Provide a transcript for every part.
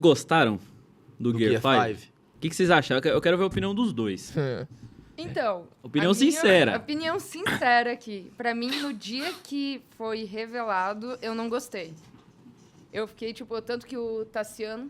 Gostaram do Gear 5? 5? O que vocês acharam? Eu quero ver a opinião dos dois. Então, Opinião a minha sincera. Opinião sincera aqui. Pra mim, no dia que foi revelado, eu não gostei. Eu fiquei, tipo, tanto que o Tassiano,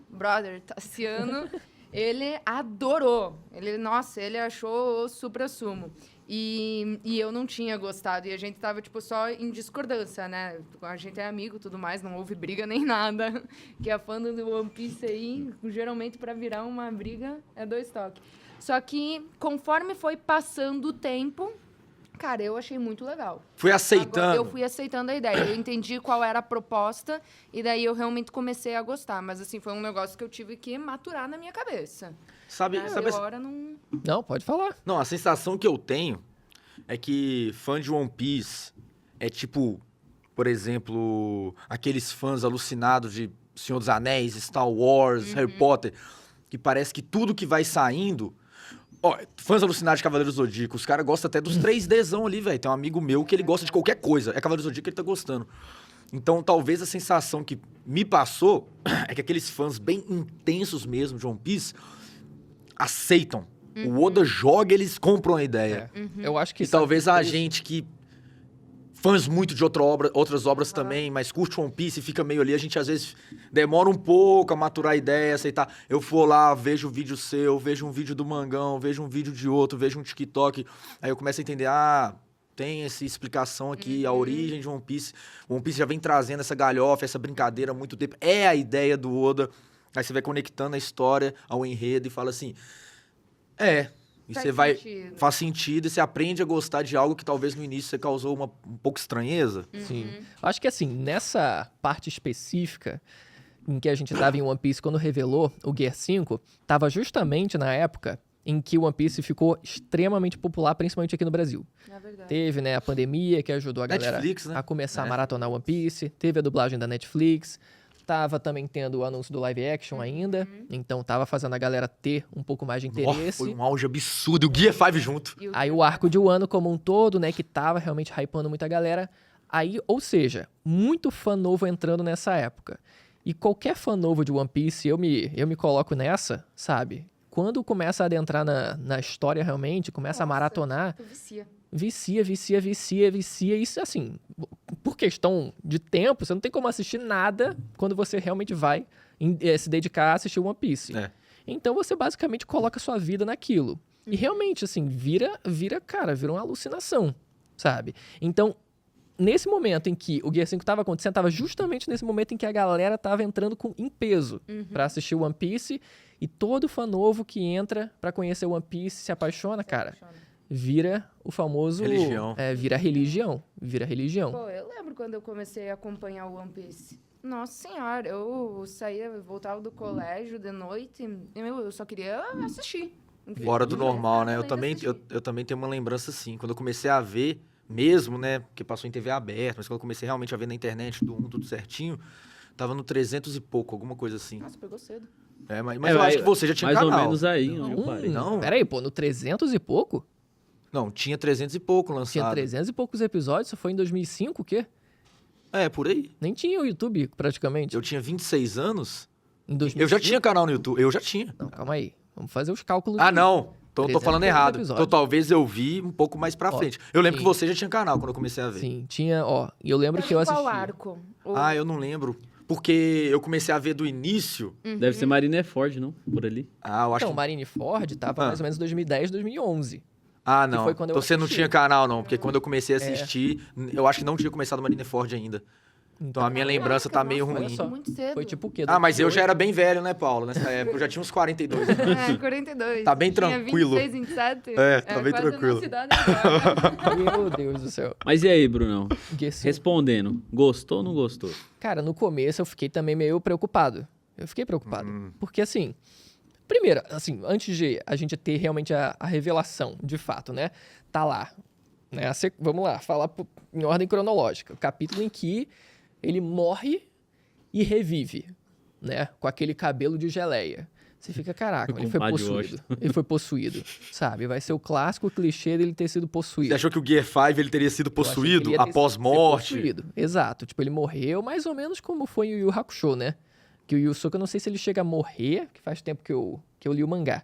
ele adorou. Nossa, ele achou o suprassumo. E eu não tinha gostado. E a gente tava, tipo, só em discordância, né? A gente é amigo e tudo mais, não houve briga nem nada. Que a fã do One Piece aí, geralmente pra virar uma briga, é 2 toques. Só que, conforme foi passando o tempo, cara, eu achei muito legal. Fui aceitando. Agora, eu fui aceitando a ideia. Eu entendi qual era a proposta e daí eu realmente comecei a gostar. Mas, assim, foi um negócio que eu tive que maturar na minha cabeça. Sabe Agora não... Não, pode falar. Não, a sensação que eu tenho é que fã de One Piece é tipo, por exemplo, aqueles fãs alucinados de Senhor dos Anéis, Star Wars, Harry Potter, que parece que tudo que vai saindo... Ó, fãs alucinados de Cavaleiros do Zodíaco, os caras gostam até dos 3Dzão ali, velho. Tem um amigo meu que ele gosta de qualquer coisa. É Cavaleiros do Zodíaco que ele tá gostando. Então, talvez a sensação que me passou é que aqueles fãs bem intensos mesmo de One Piece aceitam. O Oda joga, eles compram a ideia. Eu acho que... E talvez a gente que... Fãs muito de outras obras também, mas curte One Piece e fica meio ali, a gente às vezes demora um pouco a maturar a ideia, aceitar. Eu vou lá, vejo um vídeo seu, vejo um vídeo do Mangão, vejo um vídeo de outro, vejo um TikTok. Aí eu começo a entender, tem essa explicação aqui, a origem de One Piece. O One Piece já vem trazendo essa galhofa, essa brincadeira há muito tempo. É a ideia do Oda. Aí você vai conectando a história ao enredo e fala assim... E Faz você vai... sentido. Faz sentido e você aprende a gostar de algo que talvez no início você causou um pouco estranheza. Sim. Acho que assim, nessa parte específica em que a gente tava em One Piece quando revelou o Gear 5, tava justamente na época em que o One Piece ficou extremamente popular, principalmente aqui no Brasil. É verdade. Teve, né, a pandemia que ajudou a galera Netflix, né? a começar a maratonar One Piece, teve a dublagem da Netflix, tava também tendo o anúncio do live action ainda, então tava fazendo a galera ter um pouco mais de interesse. Foi um auge absurdo. E o Gear 5 junto. E Aí o arco de Wano como um todo, né, que tava realmente hypando muita galera. Aí, ou seja, muito fã novo entrando nessa época. E qualquer fã novo de One Piece, eu me coloco nessa, sabe? Quando começa a adentrar na história realmente, começa a maratonar, Tu vicia. vicia. Isso, assim, por questão de tempo, você não tem como assistir nada quando você realmente vai se dedicar a assistir One Piece. É. Então você basicamente coloca sua vida naquilo. E realmente, assim, vira uma alucinação, sabe? Então, nesse momento em que o Gear 5 tava acontecendo, tava justamente nesse momento em que a galera tava entrando em peso pra assistir One Piece. E todo fã novo que entra pra conhecer One Piece se apaixona, cara. Vira o famoso... Religião. Vira religião. Pô, eu lembro quando eu comecei a acompanhar o One Piece. Nossa senhora, eu saía, voltava do colégio de noite, eu só queria assistir. Fora do normal, né? Eu Além de também, assistir. eu também tenho uma lembrança assim. Quando eu comecei a ver, mesmo, né? Porque passou em TV aberta, mas quando eu comecei realmente a ver na internet tudo certinho, tava no 300 e pouco, alguma coisa assim. Nossa, pegou cedo. Mas eu acho que você já tinha mais canal. ou menos aí, onde eu parei. Não. Peraí, pô, no 300 e pouco? Não, tinha 300 e pouco lançado. Tinha 300 e poucos episódios, isso foi em 2005, o quê? Por aí. Nem tinha o YouTube, praticamente. Eu tinha 26 anos. Em 2005? Eu já tinha canal no YouTube. Eu já tinha. Não, calma aí. Vamos fazer os cálculos. Não. Então eu tô 300 falando e poucos errado. episódios. Então talvez eu vi um pouco mais pra frente. Eu lembro sim. que você já tinha canal quando eu comecei a ver. Sim, tinha, e eu lembro que eu assisti. Qual arco? Eu não lembro. Porque eu comecei a ver do início. Deve ser Marineford, não? Por ali. Eu acho Então, Marineford tava mais ou menos em 2010, 2011. não. foi quando eu Então você não assisti. tinha canal, não. Porque quando eu comecei a assistir, eu acho que não tinha começado Marineford ainda. Então a minha lembrança tá meio Nossa, ruim. só. Muito cedo. Foi tipo o quê? Mas eu já 2008? era bem velho, né, Paulo? Nessa época eu já tinha uns 42 anos. 42. Tá bem Tinha tranquilo. 26, 27. Tá bem quase tranquilo. A nossa idade agora. Meu Deus do céu. Mas e aí, Brunão? Gear 5. Respondendo, gostou ou não gostou? Cara, no começo eu fiquei também meio preocupado. Porque, assim, primeiro, assim, antes de a gente ter realmente a revelação, de fato, né? Tá lá. Né? Vamos lá, falar em ordem cronológica. O capítulo em que ele morre e revive, né? Com aquele cabelo de geleia. Você fica, caraca, ele foi Compadre possuído. Ele foi possuído, sabe? Vai ser o clássico clichê dele ter sido possuído. Você achou que o Gear 5 ele teria sido Eu achei que possuído ele ia ter após sido morte? possuído. Exato. Tipo, ele morreu mais ou menos como foi o Yu Yu Hakusho, né? Que o Yusuke, eu não sei se ele chega a morrer, que faz tempo que eu li o mangá.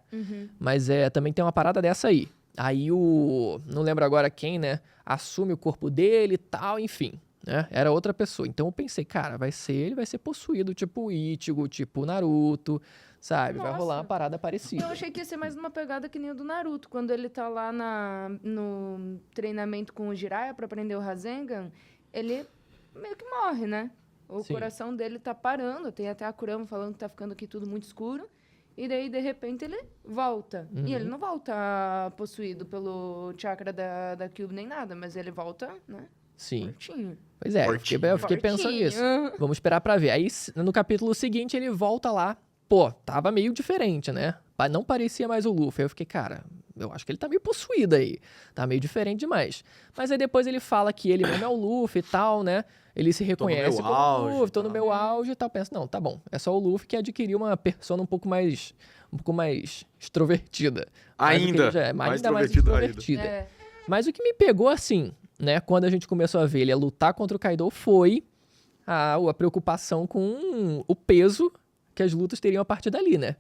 Mas também tem uma parada dessa aí. Aí não lembro agora quem, né? Assume o corpo dele e tal, enfim. Né? Era outra pessoa. Então eu pensei, cara, ele vai ser possuído tipo o Ichigo, tipo o Naruto, sabe? Vai rolar uma Nossa. parada parecida. Eu achei que ia ser mais uma pegada que nem o do Naruto. Quando ele tá lá no treinamento com o Jiraiya pra aprender o Rasengan, ele meio que morre, né? O Sim. coração dele tá parando. Tem até a Kurama falando que tá ficando aqui tudo muito escuro. E daí, de repente, ele volta. E ele não volta possuído pelo chakra da Cube nem nada, mas ele volta, né? Sim. Fortinho. Pois é, eu fiquei pensando nisso. Vamos esperar pra ver. Aí, no capítulo seguinte, ele volta lá. Pô, tava meio diferente, né? Não parecia mais o Luffy. Aí eu fiquei, cara, eu acho que ele tá meio possuído aí. Tá meio diferente demais. Mas aí depois ele fala que ele mesmo é o Luffy e tal, né? Ele se reconhece como auge, Luffy, tô no meu auge e tal. Pensa, não, tá bom. É só o Luffy que adquiriu uma persona um pouco mais extrovertida. Mais do que ele já é, mais ainda mais extrovertido ainda. extrovertida. É. Mas o que me pegou assim, né, quando a gente começou a ver ele a lutar contra o Kaido foi a preocupação com o peso que as lutas teriam a partir dali, né?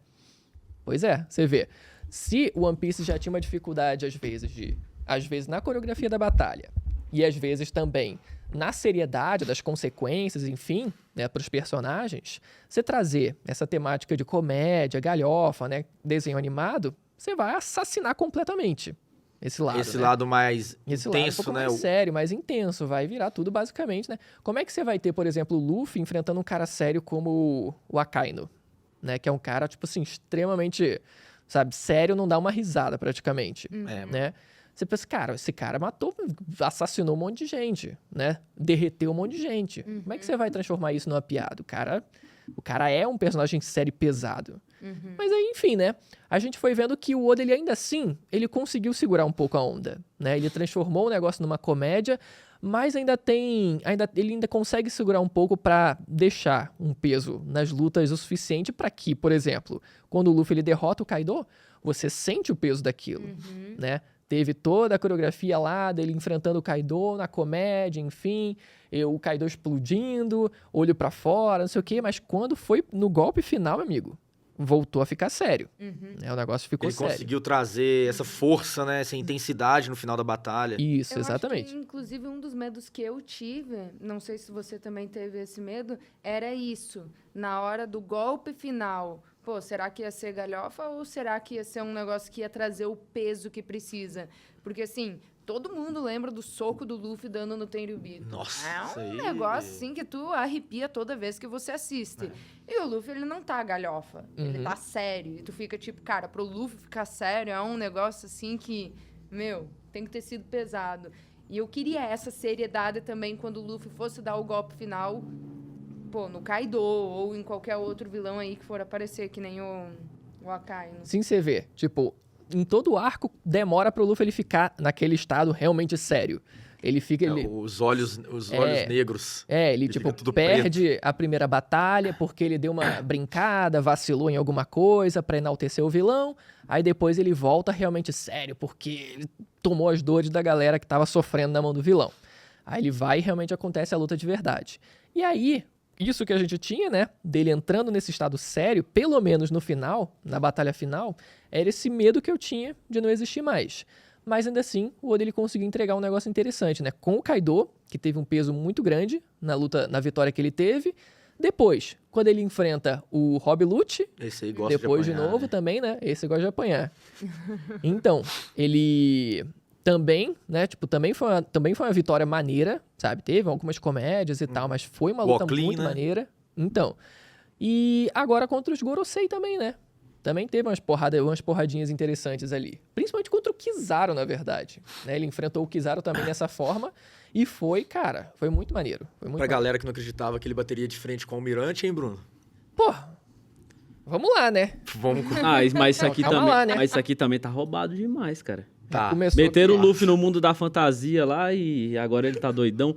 Pois é, você vê. Se o One Piece já tinha uma dificuldade, às vezes na coreografia da batalha, e às vezes também na seriedade das consequências, enfim, né, para os personagens, você trazer essa temática de comédia, galhofa, né, desenho animado, você vai assassinar completamente esse lado. Esse né? lado mais Esse lado intenso, um pouco né? mais sério, mais intenso, vai virar tudo basicamente, né? Como é que você vai ter, por exemplo, o Luffy enfrentando um cara sério como o Akainu, né? Que é um cara, tipo assim, extremamente, sabe, sério, não dá uma risada praticamente, né? Você pensa, cara, esse cara assassinou um monte de gente, né? Derreteu um monte de gente. Como é que você vai transformar isso numa piada? O cara é um personagem sério e pesado. Mas aí, enfim, né? A gente foi vendo que o Oda, ele ainda assim, ele conseguiu segurar um pouco a onda, né? Ele transformou o negócio numa comédia, mas ele ainda consegue segurar um pouco pra deixar um peso nas lutas o suficiente pra que, por exemplo, quando o Luffy ele derrota o Kaido, você sente o peso daquilo, né? Teve toda a coreografia lá dele enfrentando o Kaido na comédia, enfim, o Kaido explodindo, olho pra fora, não sei o quê, mas quando foi no golpe final, amigo, voltou a ficar sério. Né? O negócio ficou Ele sério. conseguiu trazer essa força, né? Essa intensidade no final da batalha. Isso, Eu exatamente. acho que, inclusive, um dos medos que eu tive, não sei se você também teve esse medo, era isso. Na hora do golpe final, pô, será que ia ser galhofa ou será que ia ser um negócio que ia trazer o peso que precisa? Porque, assim, todo mundo lembra do soco do Luffy dando no Tenryubito. Nossa, É isso um aí. negócio, assim, que tu arrepia toda vez que você assiste. E o Luffy, ele não tá galhofa. Ele tá sério. E tu fica tipo, cara, pro Luffy ficar sério é um negócio, assim, que, meu, tem que ter sido pesado. E eu queria essa seriedade também quando o Luffy fosse dar o golpe final, pô, no Kaido ou em qualquer outro vilão aí que for aparecer, que nem o Akainu. Sim, você vê, tipo, em todo o arco, demora pro Luffy ele ficar naquele estado realmente sério. Ele fica... Os olhos negros. Ele fica tipo, tudo perde a primeira batalha porque ele deu uma brincada, vacilou em alguma coisa pra enaltecer o vilão. Aí depois ele volta realmente sério porque ele tomou as dores da galera que tava sofrendo na mão do vilão. Aí ele vai e realmente acontece a luta de verdade. E aí, isso que a gente tinha, né, dele entrando nesse estado sério, pelo menos no final, na batalha final, era esse medo que eu tinha de não existir mais. Mas ainda assim, o Oda ele conseguiu entregar um negócio interessante, né? Com o Kaido, que teve um peso muito grande na luta, na vitória que ele teve. Depois, quando ele enfrenta o Rob Lucci, Esse aí gosta depois de apanhar, novo né? também, né? Esse gosta de apanhar. Então, ele também, né? Tipo, também foi uma vitória maneira, sabe? Teve algumas comédias e tal, mas foi uma luta Walklin, muito né? maneira. Então, e agora contra os Gorosei também, né? Também teve umas porradinhas interessantes ali. Principalmente contra o Kizaru, na verdade. Né? Ele enfrentou o Kizaru também dessa forma. E foi, cara, foi muito maneiro. Foi muito Pra maneiro. galera que não acreditava que ele bateria de frente com o Almirante, hein, Bruno? Pô, vamos lá, né? Vamos com... Mas isso aqui Calma também. lá, né? Mas isso aqui também tá roubado demais, cara. Tá. Começou Meteram o aqui, ó. Luffy no mundo da fantasia lá e agora ele tá doidão.